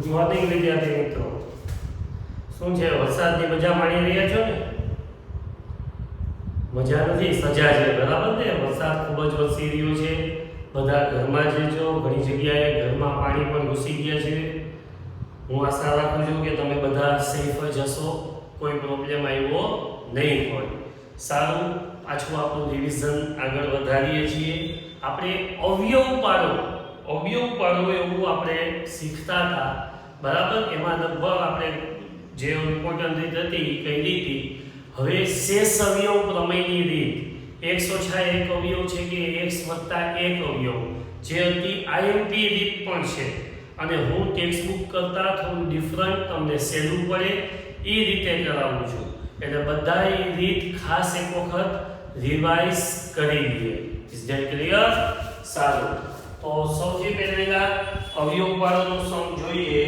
Good morning વિદ્યાર્થી મિત્રો. શું છે, વરસાદની મજા માણી રહ્યા છો ને? મજા નથી, સજા છે, બરાબર ને? વરસાદ ખૂબ જ વરસી રહ્યો છે. બધા ઘરમાં જ છો. ઘણી જગ્યાએ ઘરમાં પાણી પણ ઘૂસી ગયા છે. હું આશા રાખું છું કે તમે બધા સેફ જ હશો, કોઈ પ્રોબ્લેમ આવ્યો નહીં હોય. સારું, પાછું આપણું રિવિઝન આગળ વધારીએ છીએ. આપણે અવયવ પાડો એવું આપણે શીખતા હતા, બરાબર? એમાં લગભગ આપણે જે ઇમ્પોર્ટન્ટ રીત હતી એ કહી દીધી. હવે શેષ અવયવ પ્રમેયની રીત, x ઓછા 1 અવયવ છે કે x વત્તા 1 અવયવ, જે હતી આઈએમપી રીત પણ છે. અને હું ટેક્સ્ટબુક કરતાં થોડું ડિફરન્ટ તમને સહેલું પડે એ રીતે કરાવું છું. એટલે બધા એ રીત ખાસ એક વખત રિવાઇઝ કરી લઈએ. Is that clear? સારું, તો સૌથી પહેલા અવયવ પાડોનો સમ જોઈએ.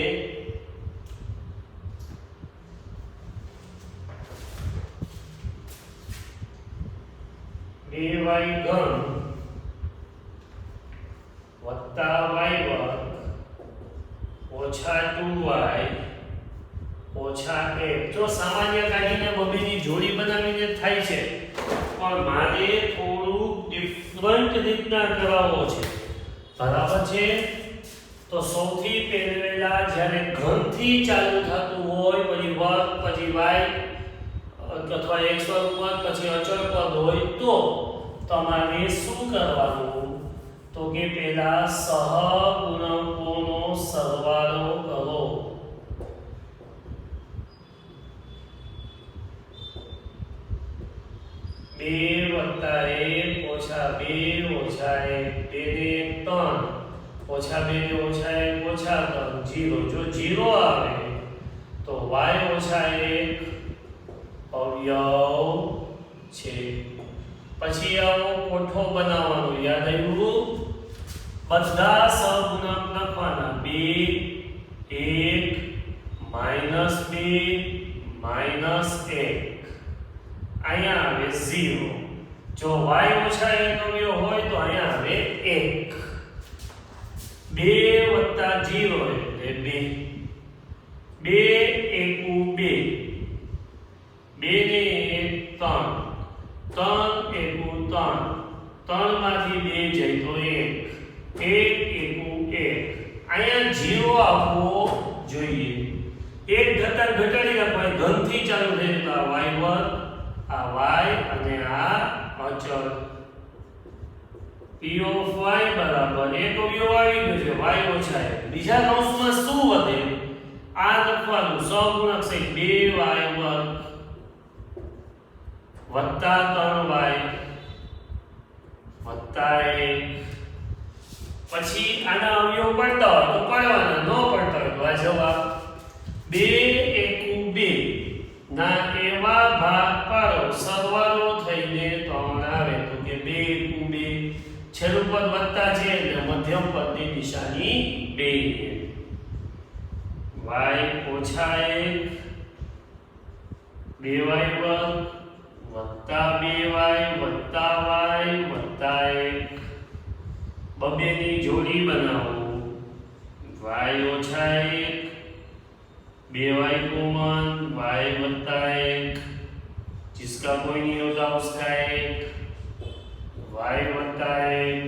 y ઘન વત્તા y વર્ગ ઓછા 2y ઓછા 1. જો સામાન્ય કાઢીને બબેની જોડી બનાવીને થાય છે, પણ મારે થોડું ડિફરન્ટ રીતના કરાવવો છે, બરાબર છે? તો સૌથી પહેલા જ્યારે ઘનથી ચાલુ થતું હોય, પછી વર્ગ, પછી y અથવા x વર્ગ પદ, પછી અચળ પદ હોય, તો તમારે શું કરવાનું? તો કે પહેલા સહગુણકોનો સરવાળો કરો. બે વત્તા 1 ઓછા 2 ઓછા 1, 2 ને 3 ઓછા 2 ને ઓછા 1 ઓછા 3, 0. જો 0 આવે તો y ઓછા 1 અવયવ છે. પછી આવો કોઠો બનાવવાનો, યાદ આવ્યું? બધા સહગુણક લખવાના, 2 1 -2 -1. અહીંયા આવે 0. જો y ઓછા 1 અવયવ હોય તો અહીંયા આવે 1. 2 વત્તા 0 એટલે 2. 2 એકુ 2, 2 ને 1 3, 3 એકુ 3, 3 માંથી 2 જાય તો 1, 1 એકુ 1. અહીંયા 0 આવવો જોઈએ. 1 ઘટાડ ઘટાડી રાખવાય, ઘનથી ચાલુ થઈ તો આ y વર્ગ, આ y અને આ અચળ. p ઓફ y બરાબર એક અવયવ આવી ગયો છે, y ઓછા 1. બીજા કૌંસમાં શું વધે? આ લખવાનું, સહગુણક છે 2y વર્ગ વત્તા 3y વત્તા 1. પછી આના અવયવ પડતા હોય તો પાડવાના, ન પડતા હોય તો આ જવાબ. 2 એકુ 2 ના એવા ભાગ પાડો, સરવાળો થઈને 3 આવે તો કે 2 એકુ 2. છેલ્લું પદ વત્તા છે એટલે મધ્યમ પદની નિશાની 2. y ઓછા 1 2y વર્ગ વત્તા 2y વત્તા y વત્તા 1. બબેની જોડી બનાવો, y ઓછા 1 2y કોમન, y વત્તા 1 जिसका कोई नहीं होता उसका 1, y वत्ता 1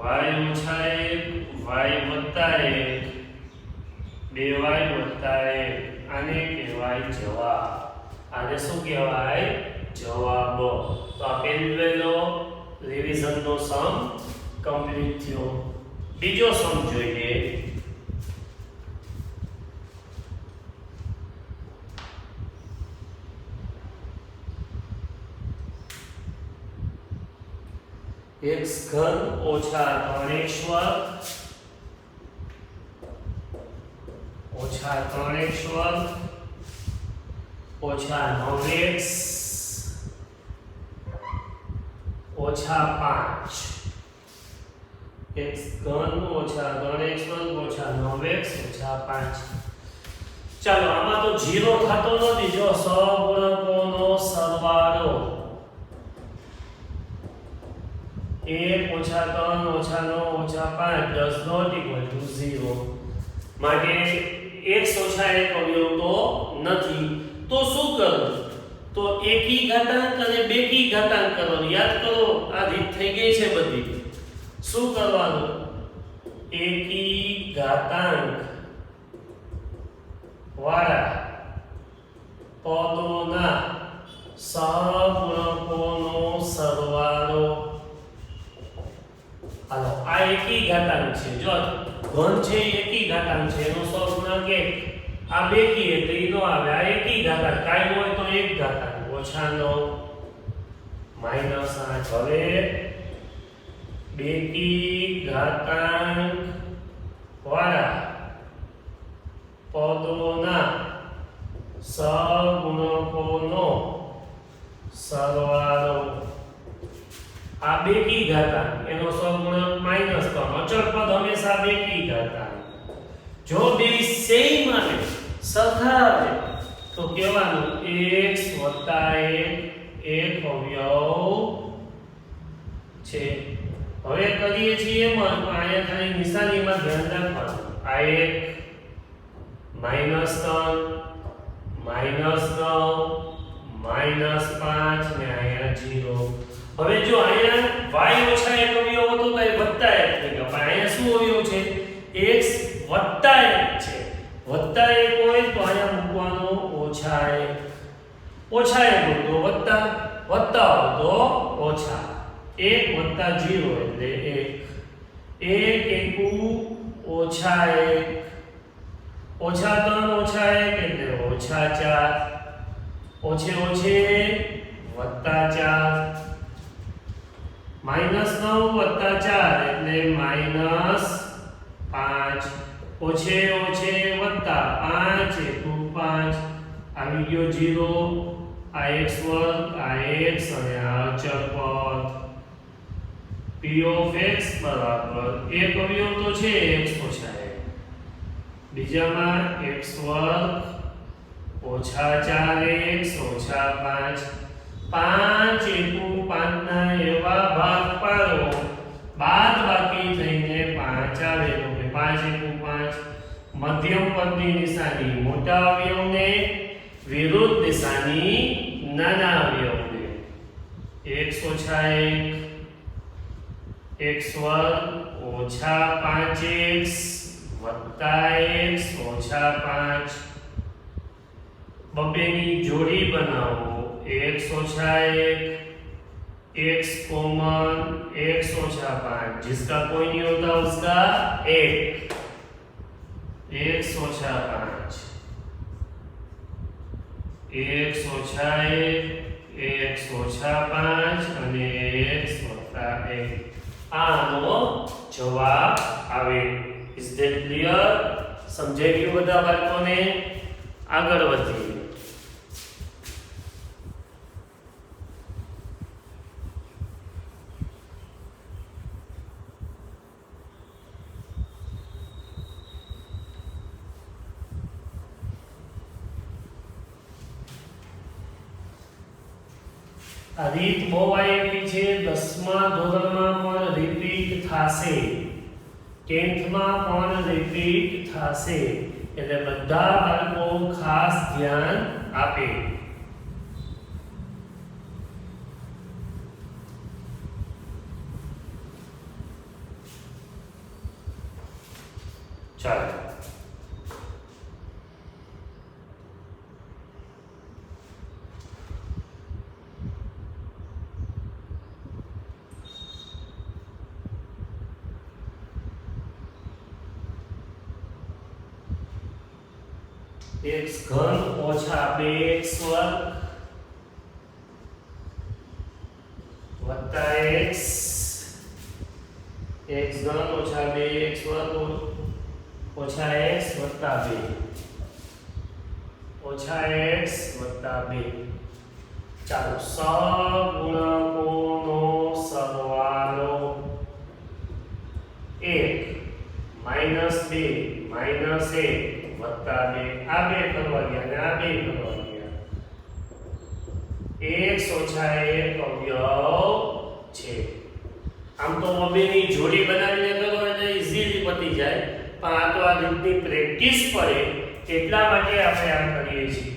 y ओछा 1 y वत्ता 1 2y वत्ता 1. આને કહેવાય જવાબ. આને શું કહેવાય? જવાબ. તો આ પહેલો રિવિઝનનો સમ કમ્પ્લીટ થયો. બીજો સમ જોઈએ. x ઘન ઓછા 3x વર્ગ ઓછા 3x વર્ગ ઓછા 9x ઓછા 5. x ઘન ઓછા 3x વર્ગ ઓછા 9x ઓછા 5. ચાલો, આમાં તો 0 થતો નથી. જો સહગુણકોનો સરવાળો 1 ઓછા 3 ઓછા 9 ઓછા 5 does not equal to 0 માટે x ઓછા 1 અવયવ તો નથી તો શું કરવું તો એકી ઘાતાંક અને બેકી ઘાતાંક કરવાનું યાદ કરો આ રીત થઈ ગઈ છે બધી શું કરવાનું એકી ઘાતાંક વાળા પદોના સહગુણકોનો સરવાળો હાલો આ એકી ઘાતાંક છે જો ઘન છે એકી ઘાતાંક છે એનો સહગુણક 1 આ બેકી એટલે ઈ નો આવે આ એકી ઘાતાંક કાઈ હોય તો એક ઘાતાંક ઓછા 9 -8 હવે બેકી ઘાતાંક વાળા પદોના સહગુણકોનો સરવાળો આ બેકી ઘાતાંક એનો સહગુણક -3 અચળ પદ હંમેશા બેકી ઘાતાંક જો બે સેમ આવે સરખા આવે તો કહેવાનું x + 1 એક અવયવ છે હવે કરીએ છીએ એમ અહીંયા ખાલી નિશાનીમાં ધ્યાન રાખવાનું આ એક -3 -5 ને અહીંયા 0 હવે જો અહીંયા y ઓછા 1 અવયવ હતો તો એ વત્તા 1 થઈ ગયો પણ અહીંયા શું અવયવ છે x વત્તા 1 છે વત્તા 1 હોય તો અહીંયા મૂકવાનો ઓછા 1 ઓછા 1 હોય તો વત્તા વત્તા હોય તો ઓછા 1 વત્તા 0 એટલે 1 1 એકુ ઓછા 1 ઓછા 3 ઓછા 1 એટલે ઓછા 4 ઓછે ઓછે વત્તા 4 -9 વત્તા 4 એટલે -5 ઓછે ઓછે વત્તા 5 એકુ 5 આવી ગયો 0 આ x વર્ગ આ x અને આ અચળ પદ p of x બરાબર એક અવયવ તો છે x ઓછા 1 બીજામાં x વર્ગ ઓછા 4x ઓછા 5 5 એકુ 5 ના એવા ભાગ પાડો બાદ બાકી થઈને 5 આવે તો કે 5 એકુ 5 મધ્યમ પદની નિશાની મોટા અવયવને વિરુદ્ધ નિશાની નાના અવયવને x ઓછા 1 x વર્ગ ઓછા 5x વત્તા x ઓછા 5 બબેની જોડી બનાવો x ઓછા 1 x कॉमन x ओछा 5 जिसका कोई नहीं होता उसका 1 x ओछा 5 x ओछा 1 x ओछा 5 અને x વત્તા 1 આનો જવાબ આવે ઇઝ ધેટ ક્લિયર સમજાઈ ગયું બધા બાળકોને આગળ વધીએ આ રીત બહુ આવી છે 10મા ધોરણમાં પણ રિપીટ થાશે 10th માં પણ રિપીટ થાશે એટલે બધા બાળકો ખાસ ધ્યાન આપે ચાલો x घन ओछा 2x वर्ग वत्ता x x घन ओछा 2x वर्ग ओछा x वत्ता 2 ओछा x वत्ता 2 ચાલો સહગુણકોનો સરવાળો 1 -2 -1 વત્તા 2 આ બે કરવા ગયા અને આ બે કરવા ગયા x ઓછા 1 અવયવ છે આમ તો બેની જોડી બનાવીને કરો એટલે ઈઝીલી પતી જાય, પણ આ તો આ રીતની પ્રેક્ટિસ પડે એટલા માટે આપણે આ કરીએ છીએ.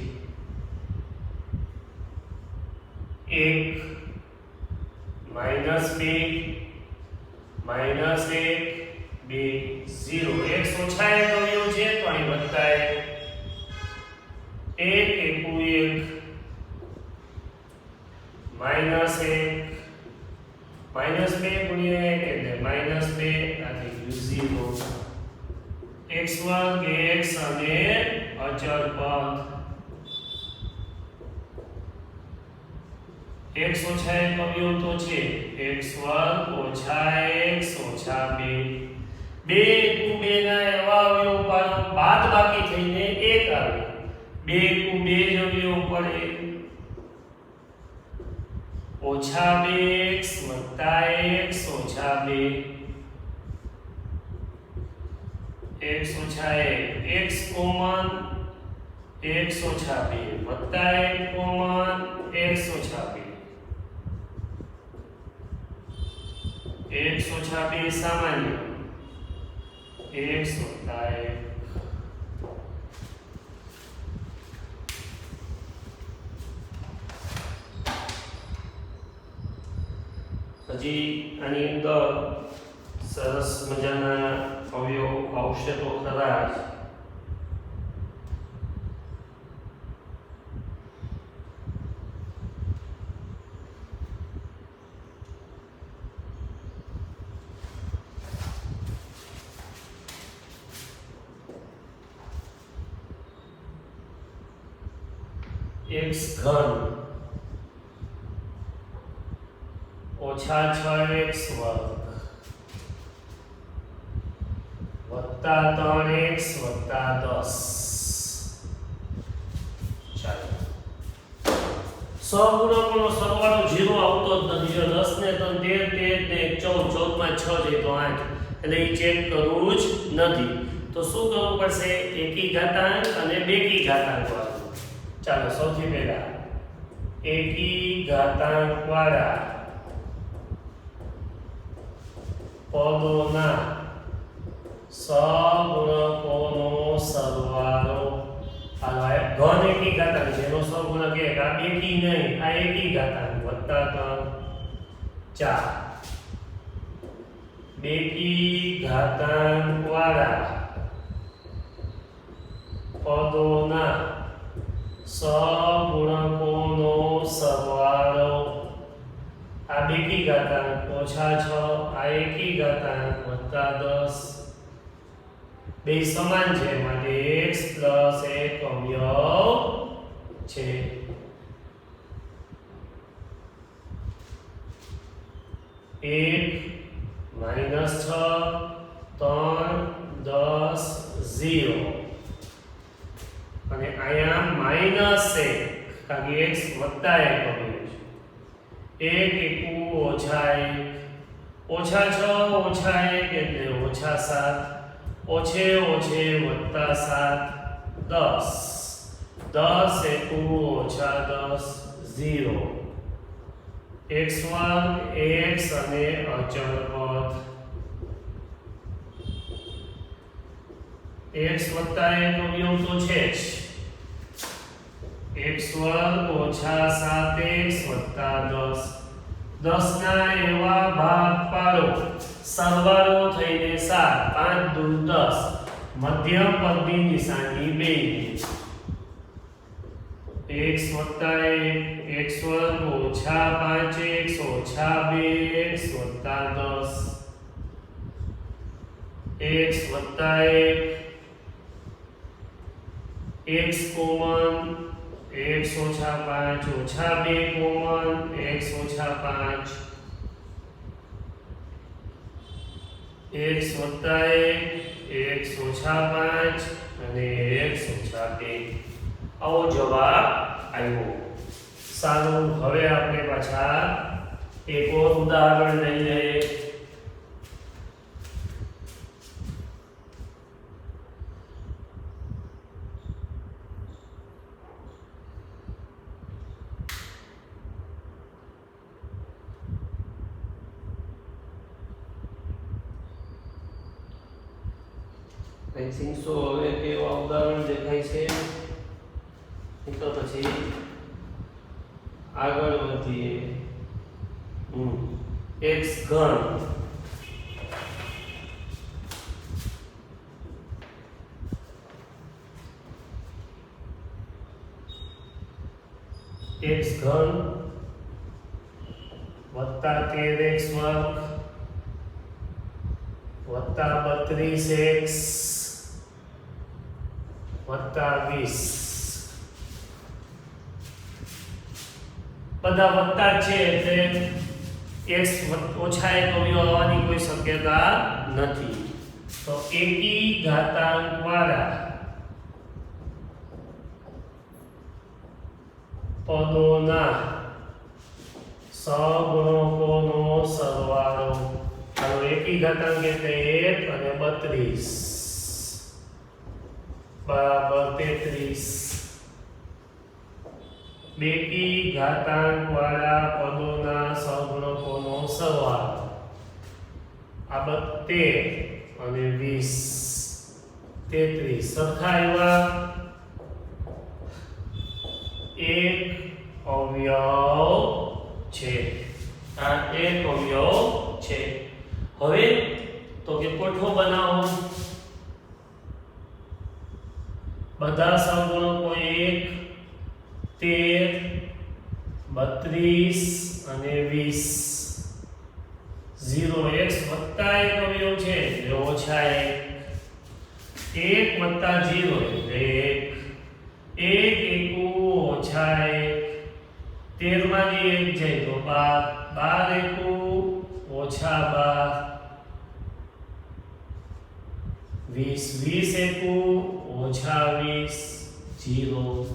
1 -2 -1 2 0. x ઓછા 1 આવ્યો છે તો અહીં વત્તા 1 1 -1 -2 ગુણ્યા 1 એટલે -2 આ થઈ ગયું 0. x વર્ગ x અને અચળ પદ x ઓછા 1 આવ્યું તો છે x વર્ગ ઓછા x ઓછા 2 2 ના એવા અવયવ પર બાદ બાકી થઈને 1 આવે 2 અવયવ પડે ઓછા 2x વત્તા x ઓછા 2 x ઓછા 1 x કોમન x ઓછા 2 વત્તા 1 કોમન x ઓછા 2 x ઓછા 2 સામાન્ય x વત્તા 1. હજી આની અંદર સરસ મજાના અવયવ આવશે તો ખરા જ. x ઘન ઓછા 6x વર્ગ વત્તા 3x વત્તા 10. ચાલો સહગુણકોનો સરવાળો 0 આવતો જ નથી. જો 10 ને 3 13 ને 14 14 માં 6 જાય તો 8 એટલે એ ચેક કરવું જ નથી. તો શું કરવું પડશે? એકી ઘાતાંક અને બેકી ઘાતાંક વાળું. ચાલો સૌથી પહેલા એકી ઘાતાંક વાળા પદોના સહગુણકોનો સરવાળો. હાલો ઘન એકી ઘાતાંક છે એનો સહગુણક 1. આ બેકી નહીં, આ એકી ઘાતાંક વત્તા 3 4. બેકી ઘાતાંક વાળા પદોના સહગુણકોનો સરવાળો. આ બેકી ઘાતાંક ઓછા 6 આ એકી ઘાતાંક વત્તા 10 બે સમાન છે માટે x + 1 અવયવ છે. એક -6 3 10 0 અને અહીંયા -1 કારણ કે x વત્તા 1 આવ્યું છે. 1 ઓછા 1 ઓછા 6 ઓછા 1 એટલે ઓછા 7 ઓછે ઓછે વત્તા 7 10 10 ઓછા 10 0. x વર્ગ x અને અચળ પદ x વત્તા 1 અવયવ તો છે જ. x વર્ગ ઓછા 7x વત્તા 10 10 ના એવા ભાગ પાડો સરવાળો થઈને 7 5 દુ 10 મધ્યમ પદની નિશાની 2 x વત્તા 1 x વર્ગ ઓછા 5x ઓછા 2x વત્તા 10 x વત્તા 1 x કોમન x ઓછા 5 ઓછા 2 કોમન x ઓછા 5 x વત્તા 1 x ઓછા 5 અને x ઓછા 2. આવો જવાબ આવ્યો. સારું, હવે આપણે પાછા એક ઓર ઉદાહરણ લઈ લઈએ. આઈ થિંક સો હવે કેવા ઉદાહરણ દેખાય છે એ તો પછી આગળ વધીએ x ઘન x ઘન વત્તા 13x વર્ગ વત્તા 32x વત્તા 20 બધા વત્તા છે એટલે x ઓછા 1 અવયવ આવવાની કોઈ શક્યતા નથી તો એકી ઘાતાંક વાળા પદોના સહગુણકોનો સરવાળો ચાલો એકી ઘાતાંક એટલે 1 અને 32 બરાબર 33 બેકી ઘાતાંક વાળા પદોના સહગુણકોનો સરવાળો આ 13 અને 20 33 સરખા એવા એક અવયવ છે આ એક અવયવ છે હવે તો કે કોઠો બનાવો બધા સહગુણકો 1 13 32 અને 20 0x વત્તા 1 અવયવ છે એટલે ઓછા 1 વત્તા 0 એટલે 1 એકુ ઓછા 1 13 માંથી 1 જાય તો 12 12 એકુ ઓછા 12 20 20 એકુ ઓછા 20 0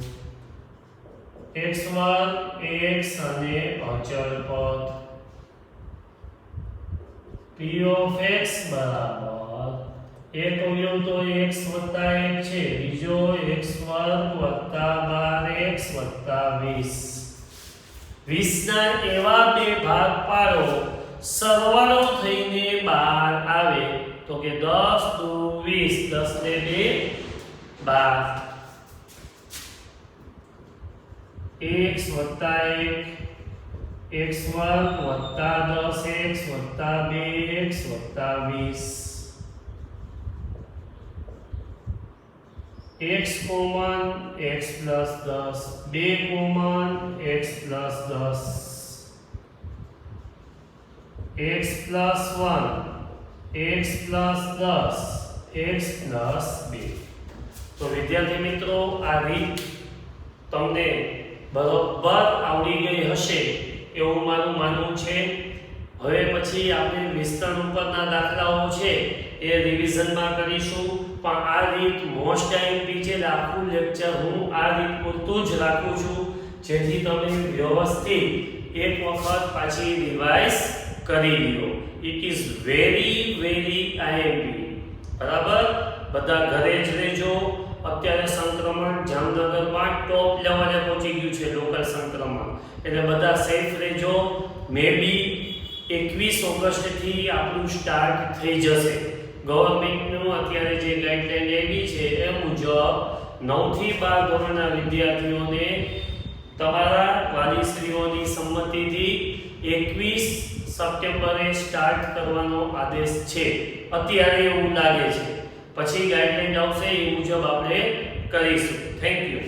x વર્ગ x અને અચળ પદ p of x બરાબર એક અવયવ તો x વત્તા 1 છે બીજો x વર્ગ વત્તા 12x વત્તા 20 20 ના એવા બે ભાગ પાડો સરવાળો થઈને 12 આવે તો કે 10 દુ 20 10 ને 2 12 x વત્તા 1 x વર્ગ વત્તા 10x વત્તા 2x વત્તા 20 x common x plus 10 2 common x plus 10 x plus 1 x plus 10 x plus 2 તો વિદ્યાર્થી મિત્રો આ રીત તમને બરોબર આવડી ગઈ હશે એવું મારું માનવું છે હવે પછી આપણે વિસ્તરણ ઉપરના દાખલાઓ છે એ રિવિઝનમાં કરીશું પણ આ રીત મોસ્ટ આઈએમપી છે આખું લેક્ચર હું આ રીત પૂરતું જ રાખું છું જેથી તમે વ્યવસ્થિત એક વખત પાછી રિવાઇઝ કરી લો ઇટ ઇઝ વેરી આઈએમપી બરાબર બધા ઘરે જ રહેજો અત્યારે સંક્રમણ જામનગરમાં ટોપ લેવલે પહોંચી ગયું છે લોકલ સંક્રમણ એટલે બધા સેફ રહેજો મે બી 21 ઓગસ્ટ થી આપણું સ્ટાર્ટ થઈ જશે ગવર્નમેન્ટનું અત્યારે જે ગાઈડલાઈન આવી છે એ મુજબ 9 થી 12 ધોરણના વિદ્યાર્થીઓને તમારા વાલીશ્રીઓની સંમતિથી 21 સપ્ટેમ્બરે સ્ટાર્ટ કરવાનો આદેશ છે અત્યારે એવું લાગે છે પછી ગાઈડલાઈન આવશે એ મુજબ આપણે કરીશું થેન્ક યુ